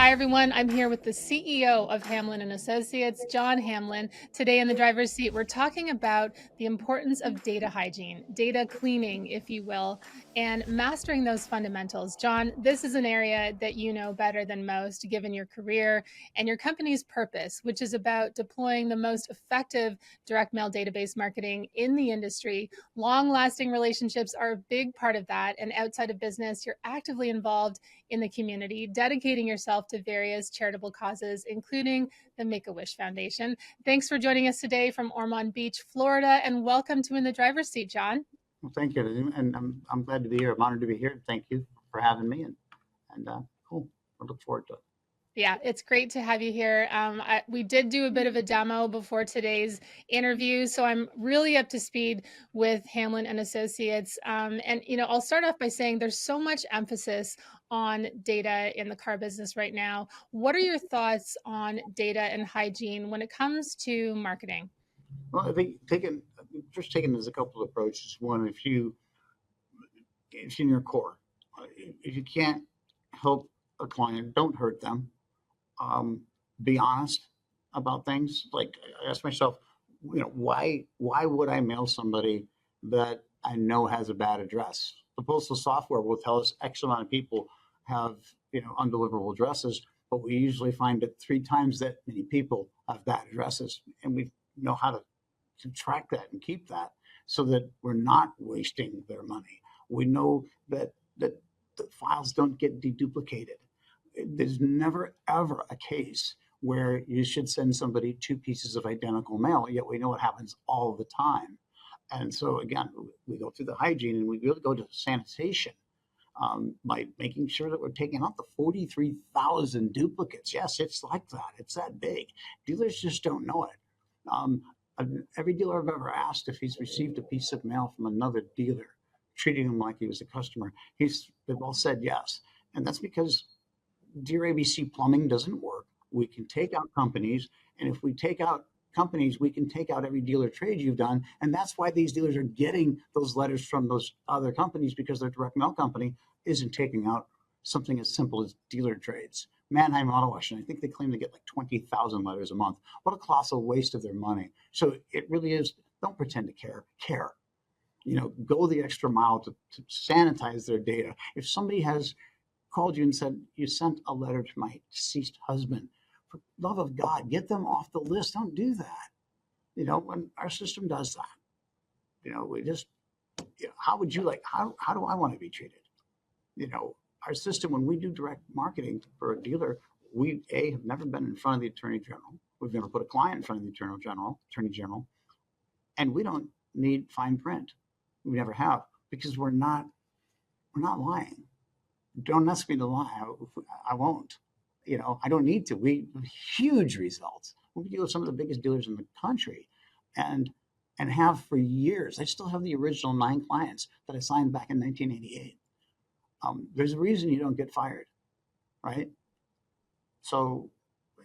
Hi, everyone. I'm here with the CEO of Hamlin Associates, John Hamlin. Today in the driver's seat, we're talking about the importance of data hygiene, data cleaning, if you will, and mastering those fundamentals. John, this is an area that you know better than most, given your career and your company's purpose, which is about deploying the most effective direct mail database marketing in the industry. Long-lasting relationships are a big part of that. And outside of business, you're actively involved in the community, dedicating yourself to various charitable causes, including the Make-A-Wish Foundation. Thanks for joining us today from Ormond Beach, Florida, and welcome to In the Driver's Seat, John. Well, thank you, and I'm glad to be here. I'm honored to be here. Thank you for having me, and cool. I look forward to it. Yeah, it's great to have you here. We did do a bit of a demo before today's interview, so I'm really up to speed with Hamlin and Associates. And I'll start off by saying there's so much emphasis on data in the car business right now. What are your thoughts on data and hygiene when it comes to marketing? Well, I think taking there's a couple of approaches. One, if it's in your core, if you can't help a client, don't hurt them. Be honest about things. Like I ask myself, why would I mail somebody that I know has a bad address? The postal software will tell us X amount of people have undeliverable addresses, but we usually find that 3 times that many people have bad addresses, and we know how to track that and keep that so that we're not wasting their money. We know that the files don't get deduplicated. There's never, ever a case where you should send somebody 2 pieces of identical mail, yet we know it happens all the time. And so, again, we go through the hygiene and we really go to sanitation by making sure that we're taking out the 43,000 duplicates. Yes, it's like that. It's that big. Dealers just don't know it. Every dealer I've ever asked if he's received a piece of mail from another dealer, treating him like he was a customer, they've all said yes. And that's because Dear ABC plumbing doesn't work. We can take out companies, and if we take out companies, we can take out every dealer trade you've done. And that's why these dealers are getting those letters from those other companies, because their direct mail company isn't taking out something as simple as dealer trades. Mannheim Auto Wash, and I think they claim to get like 20,000 letters a month. What a colossal waste of their money. So it really is, don't pretend to care. Go the extra mile to sanitize their data. If somebody has called you and said, you sent a letter to my deceased husband, for love of God, get them off the list. Don't do that. When our system does that, we just, how would you how do I want to be treated? Our system, when we do direct marketing for a dealer, we have never been in front of the Attorney General. We've never put a client in front of the Attorney General, and we don't need fine print. We never have, because we're not lying. Don't ask me to lie. I won't. I don't need to. We have huge results. We deal with some of the biggest dealers in the country, and have for years. I still have the original 9 clients that I signed back in 1988. There's a reason you don't get fired, right? So,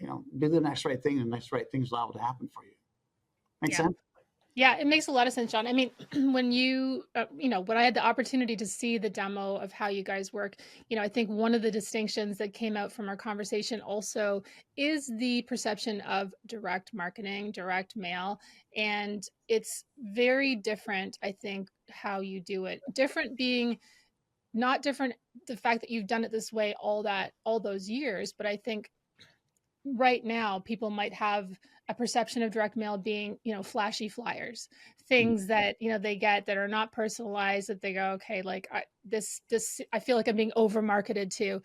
do the next right thing, and the next right thing is liable to happen for you. Make sense? Yeah, it makes a lot of sense, John. I mean, when when I had the opportunity to see the demo of how you guys work, I think one of the distinctions that came out from our conversation also is the perception of direct marketing, direct mail. And it's very different, I think, how you do it. Different being not different, the fact that you've done it this way all those years, but I think right now people might have a perception of direct mail being flashy flyers, things that they get that are not personalized, that they go, okay, like this I feel like I'm being over marketed to.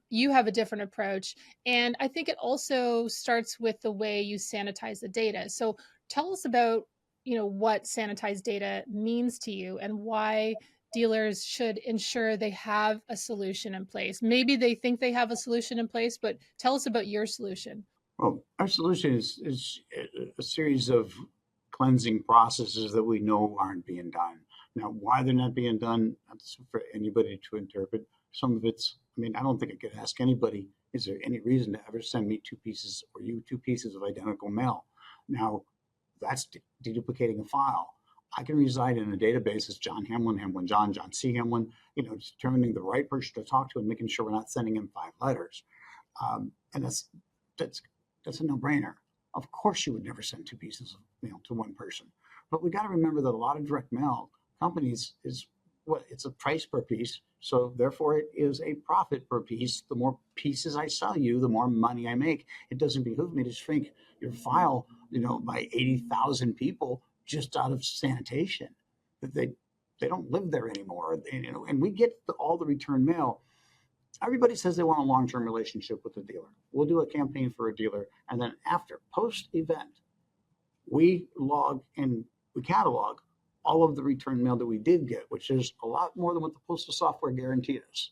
You have a different approach, and I think it also starts with the way you sanitize the data. So tell us about what sanitized data means to you, and why dealers should ensure they have a solution in place. Maybe they think they have a solution in place, but tell us about your solution. Well, our solution is a series of cleansing processes that we know aren't being done. Now, why they're not being done, that's for anybody to interpret. Some of it's, I don't think I could ask anybody, is there any reason to ever send me 2 pieces or you 2 pieces of identical mail? Now, that's deduplicating a file. I can reside in a database as John Hamlin, John C. Hamlin, determining the right person to talk to and making sure we're not sending him 5 letters. And that's that's a no-brainer. Of course, you would never send two pieces of mail to one person. But we got to remember that a lot of direct mail companies is what it's a price per piece. So therefore, it is a profit per piece. The more pieces I sell you, the more money I make. It doesn't behoove me to shrink your file, by 80,000 people just out of sanitation. That they don't live there anymore. And we get all the return mail. Everybody says they want a long-term relationship with the dealer. We'll do a campaign for a dealer, and then after post-event, we log and we catalog all of the return mail that we did get, which is a lot more than what the postal software guaranteed us.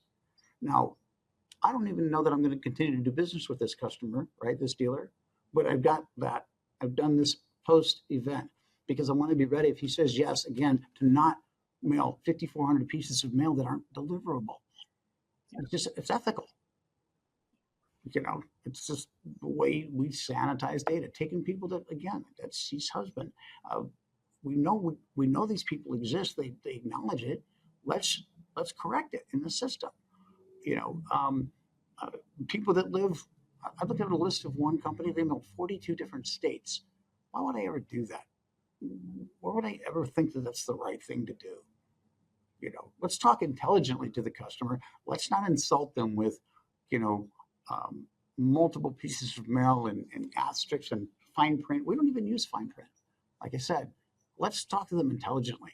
Now, I don't even know that I'm going to continue to do business with this customer, right? This dealer, but I've got that. I've done this post-event because I want to be ready if he says yes again to not mail 5,400 pieces of mail that aren't deliverable. It's ethical. It's just the way we sanitize data, taking people that, again, that's his husband. Uh, we know these people exist. They acknowledge it. Let's correct it in the system. You know, um, uh, People that live. I looked at a list of one company. They mail 42 different states. Why would I ever do that? Why would I ever think that that's the right thing to do? Let's talk intelligently to the customer. Let's not insult them with, you know, um, multiple pieces of mail and asterisks and fine print. We don't even use fine print. Like I said, let's talk to them intelligently.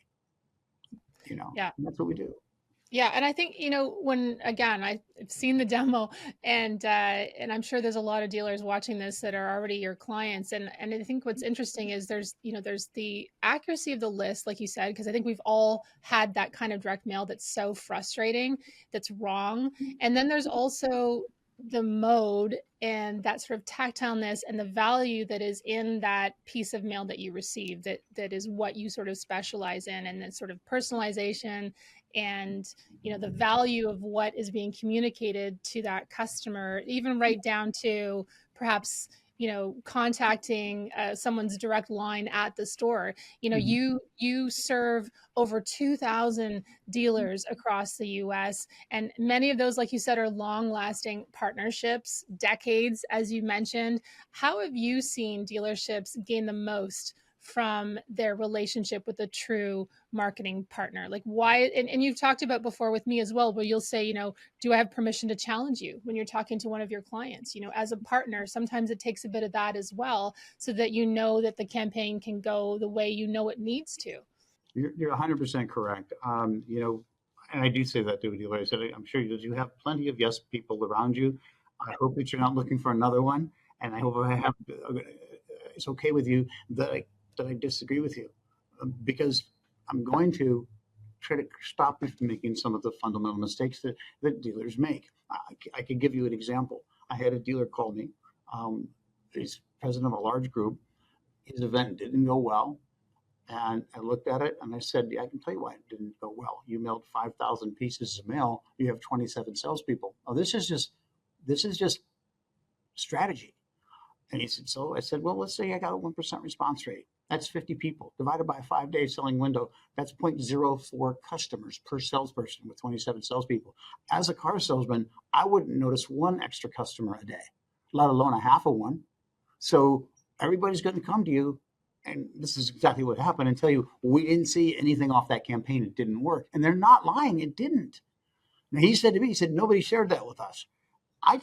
Yeah. And that's what we do. Yeah, and I think, when again, I've seen the demo, and I'm sure there's a lot of dealers watching this that are already your clients, and I think what's interesting is there's the accuracy of the list, like you said, because I think we've all had that kind of direct mail that's so frustrating, that's wrong. And then there's also the mode and that sort of tactileness and the value that is in that piece of mail that you receive, that is what you sort of specialize in, and then sort of personalization and the value of what is being communicated to that customer, even right down to perhaps contacting someone's direct line at the store. Mhm. You serve over 2,000 dealers across the US, and many of those, like you said, are long lasting partnerships, decades, as you mentioned. How have you seen dealerships gain the most from their relationship with a true marketing partner? Like, why? And you've talked about before with me as well, where you'll say, do I have permission to challenge you when you're talking to one of your clients? As a partner, sometimes it takes a bit of that as well, so that that the campaign can go the way it needs to. You're 100% correct. And I do say that to a dealer. I said, I'm sure you have plenty of yes people around you. I hope that you're not looking for another one. And I hope it's okay with you that I disagree with you, because I'm going to try to stop you from making some of the fundamental mistakes that dealers make. I could give you an example. I had a dealer call me. Um, he's president of a large group. His event didn't go well. And I looked at it and I said, yeah, I can tell you why it didn't go well. You mailed 5,000 pieces of mail. You have 27 salespeople. Oh, this is just strategy. And he said, so I said, well, let's say I got a 1% response rate. That's 50 people divided by a 5-day selling window. That's 0.04 customers per salesperson with 27 salespeople. As a car salesman, I wouldn't notice one extra customer a day, let alone a half of one. So everybody's going to come to you, and this is exactly what happened, and tell you, we didn't see anything off that campaign. It didn't work. And they're not lying. It didn't. And he said to me, he said, nobody shared that with us. I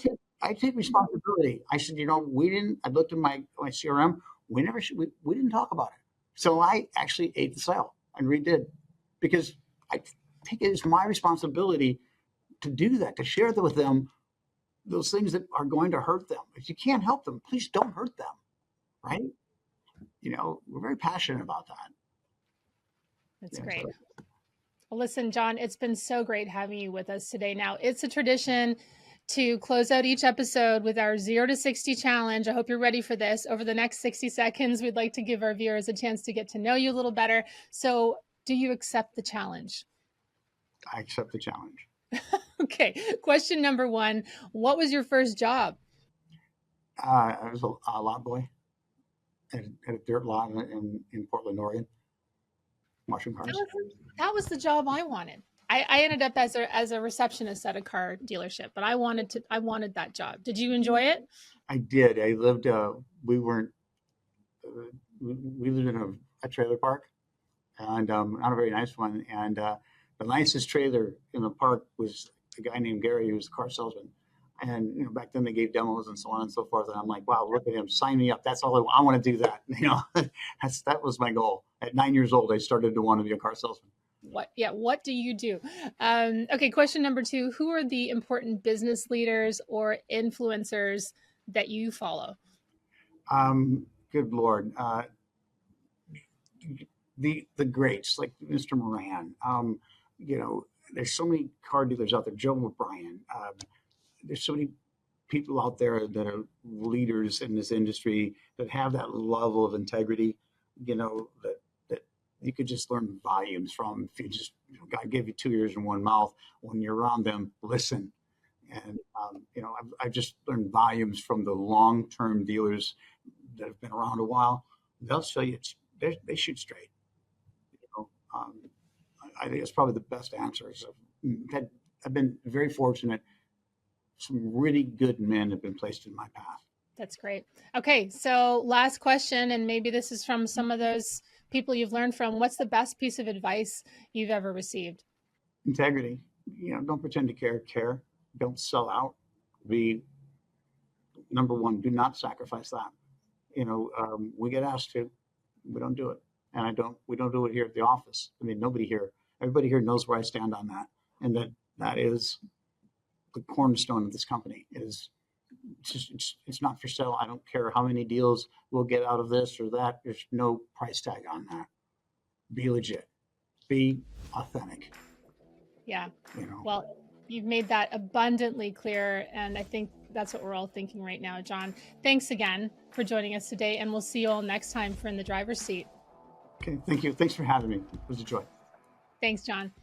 take responsibility. I said, we didn't. I looked at my CRM. We didn't talk about it. So I actually ate the sale and redid, because I think it is my responsibility to do that, to share that with them, those things that are going to hurt them. If you can't help them, please don't hurt them. Right? We're very passionate about that. That's Yeah. great. Well, listen, John, it's been so great having you with us today. Now, it's a tradition to close out each episode with our 0 to 60 challenge. I hope you're ready for this. Over the next 60 seconds, we'd like to give our viewers a chance to get to know you a little better. So, do you accept the challenge? I accept the challenge. Okay. Question number one: what was your first job? I was a lot boy at a dirt lot in Portland, Oregon, washing That cars. was, that was the job I wanted. I ended up as a receptionist at a car dealership, but I wanted that job. Did you enjoy it? I did. I lived. We weren't. We lived in a trailer park, and not a very nice one. And the nicest trailer in the park was a guy named Gary, who was a car salesman. And back then they gave demos and so on and so forth. And I'm like, wow, look at him, sign me up. That's all I want to do that. That was my goal. At 9 years old, I started to want to be a car salesman. What do you do? Okay, question number two. Who are the important business leaders or influencers that you follow? Good Lord. The greats like Mr. Moran. There's so many car dealers out there. Joe O'Brien. There's so many people out there that are leaders in this industry that have that level of integrity. That you could just learn volumes from. If you just God gave you 2 ears and one mouth. When you're around them, listen. And I've just learned volumes from the long-term dealers that have been around a while. They'll show you they shoot straight. You know, um, I think it's probably the best answer. So I've been very fortunate. Some really good men have been placed in my path. That's great. Okay, so last question, and maybe this is from some of those people you've learned from. What's the best piece of advice you've ever received? Integrity. Don't pretend to care. Care. Don't sell out. Be number one. Do not sacrifice that. We get asked to. We don't do it, and I don't. We don't do it here at the office. I mean, nobody here. Everybody here knows where I stand on that, and that is the cornerstone of this company. It's not for sale. I don't care how many deals we'll get out of this or that. There's no price tag on that. Be legit. Be authentic. Yeah. You know. Well, you've made that abundantly clear, and I think that's what we're all thinking right now, John. Thanks again for joining us today, and we'll see you all next time for In the Driver's Seat. Okay. Thank you. Thanks for having me. It was a joy. Thanks, John.